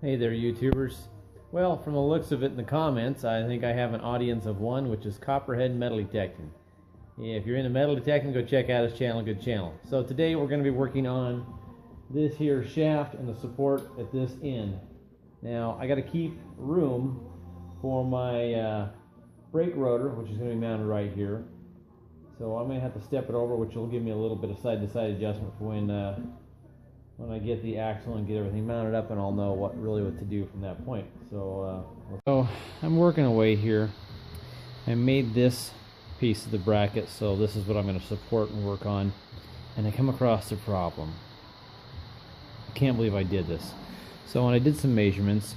Hey there, YouTubers. Well, from the looks of it in the comments, I think I have an audience of one, which is Copperhead Metal Detecting. If you're into metal detecting, go check out his channel, good channel. So today we're going to be working on this here shaft and the support at this end. Now, I got to keep room for my brake rotor, which is going to be mounted right here. So I'm going to have to step it over, which will give me a little bit of side-to-side adjustment for when I get the axle and get everything mounted up, and I'll know what to do from that point. So I'm working away here. I made this piece of the bracket, so this is what I'm going to support and work on. And I come across a problem. I can't believe I did this. So when I did some measurements,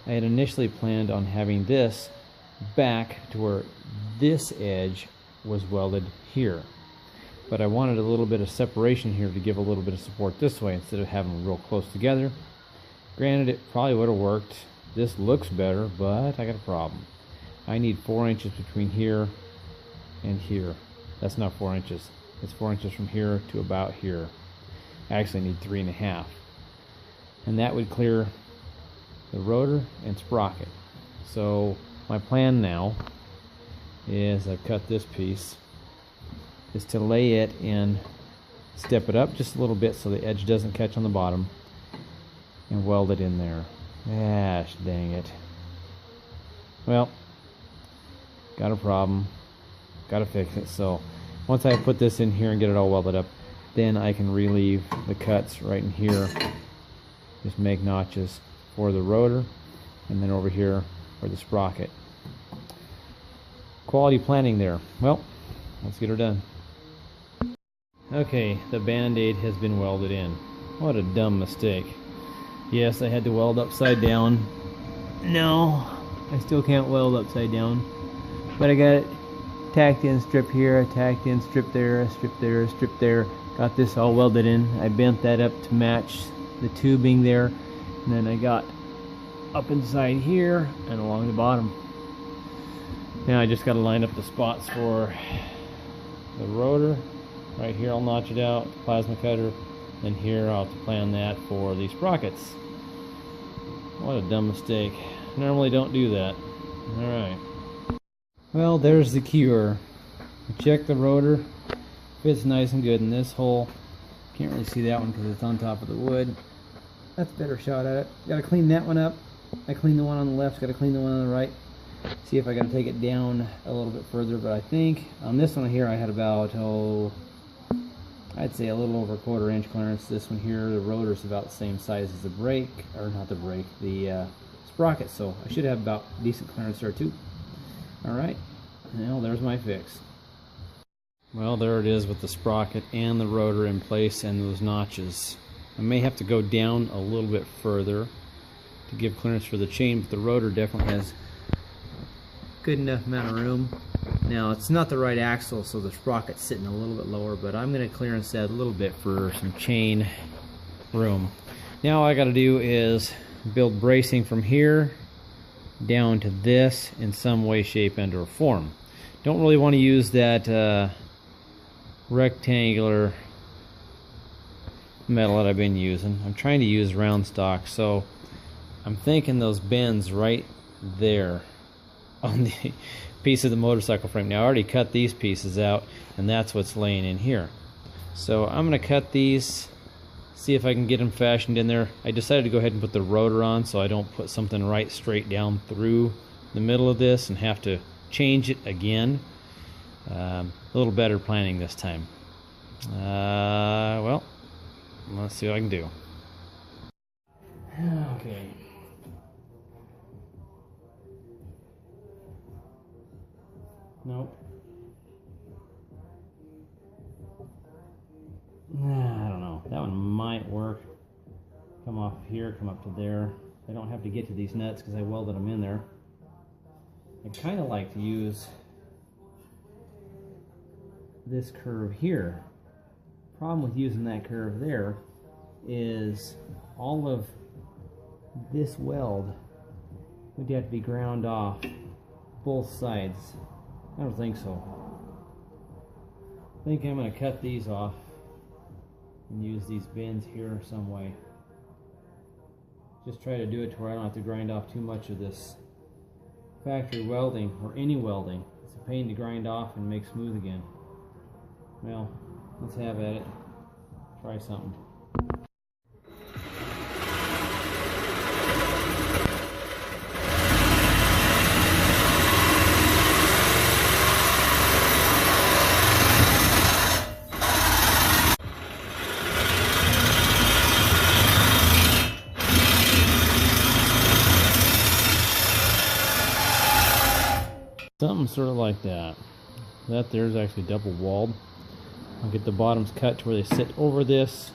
I had initially planned on having this back to where this edge was welded here. But I wanted a little bit of separation here to give a little bit of support this way instead of having them real close together. Granted, it probably would have worked. This looks better, but I got a problem. I need 4 inches between here and here. That's not 4 inches. It's 4 inches from here to about here. I actually need 3.5. And that would clear the rotor and sprocket. So my plan now is I've cut this piece, is to lay it in, step it up just a little bit so the edge doesn't catch on the bottom, and weld it in there. Gosh dang it. Well, got a problem, gotta fix it. So once I put this in here and get it all welded up, then I can relieve the cuts right in here, just make notches for the rotor, and then over here for the sprocket. Quality planning there. Well, let's get her done. Okay, the band-aid has been welded in. What a dumb mistake. Yes, I had to weld upside down. No, I still can't weld upside down. But I got it tacked in, strip here, tacked in, strip there, strip there, strip there. Got this all welded in. I bent that up to match the tubing there. And then I got up inside here and along the bottom. Now I just got to line up the spots for the rotor. Right here I'll notch it out, plasma cutter, and here I'll have to plan that for these sprockets. What a dumb mistake. Normally don't do that. Alright. Well, there's the cure. I checked the rotor. Fits nice and good in this hole. Can't really see that one because it's on top of the wood. That's a better shot at it. Gotta clean that one up. I cleaned the one on the left, gotta clean the one on the right. See if I gotta take it down a little bit further, but I think on this one here I had about, I'd say a little over a 1/4 inch clearance. This one here, the rotor's about the same size as the brake, or not the brake, the sprocket, so I should have about decent clearance there too. Alright, well, there's my fix. Well, there it is with the sprocket and the rotor in place and those notches. I may have to go down a little bit further to give clearance for the chain, but the rotor definitely has good enough amount of room. Now, it's not the right axle, so the sprocket's sitting a little bit lower, but I'm going to clearance that a little bit for some chain room. Now all I got to do is build bracing from here down to this in some way, shape, and or form. Don't really want to use that rectangular metal that I've been using. I'm trying to use round stock, so I'm thinking those bends right there on the piece of the motorcycle frame. Now I already cut these pieces out, and that's what's laying in here. So I'm going to cut these, see if I can get them fashioned in there. I decided to go ahead and put the rotor on so I don't put something right straight down through the middle of this and have to change it again. A little better planning this time. Well, let's see what I can do. Okay. Nope. I don't know. That one might work. Come off here, come up to there. I don't have to get to these nuts because I welded them in there. I kind of like to use this curve here. Problem with using that curve there is all of this weld would have to be ground off both sides. I don't think so. I think I'm going to cut these off and use these bends here some way. Just try to do it to where I don't have to grind off too much of this factory welding or any welding. It's a pain to grind off and make smooth again. Well, let's have at it. Try something. Something sort of like that. That there's actually double walled. I'll get the bottoms cut to where they sit over this.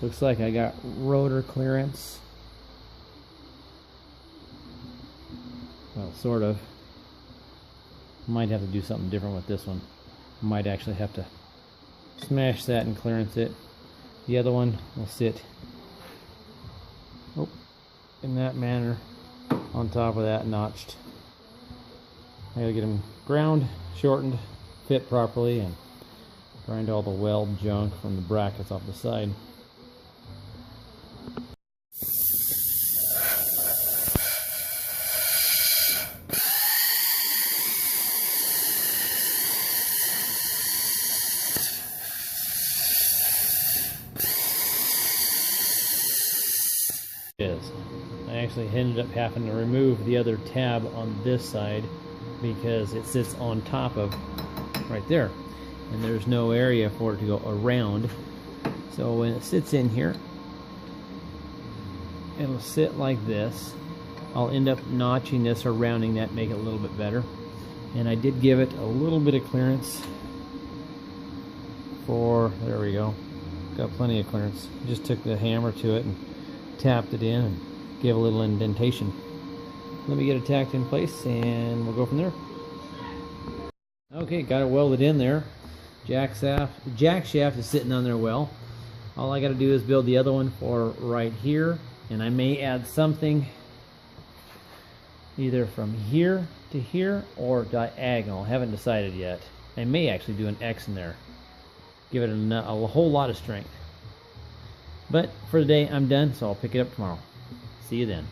Looks like I got rotor clearance. Well, sort of. Might have to do something different with this one. Might actually have to smash that and clearance it. The other one will sit in that manner on top of that, notched. I gotta get them ground, shortened, fit properly, and grind all the weld junk from the brackets off the side. I actually ended up having to remove the other tab on this side because it sits on top of right there, and there's no area for it to go around. So when it sits in here, it'll sit like this. I'll end up notching this or rounding that, make it a little bit better. And I did give it a little bit of clearance for, there we go, got plenty of clearance. Just took the hammer to it and tapped it in and gave a little indentation. Let me get it tacked in place and we'll go from there. Okay, got it welded in there. Jack shaft is sitting on there well. All I got to do is build the other one for right here, and I may add something either from here to here or diagonal. Haven't decided yet. I may actually do an X in there. Give it a whole lot of strength. But for today, I'm done, so I'll pick it up tomorrow. See you then.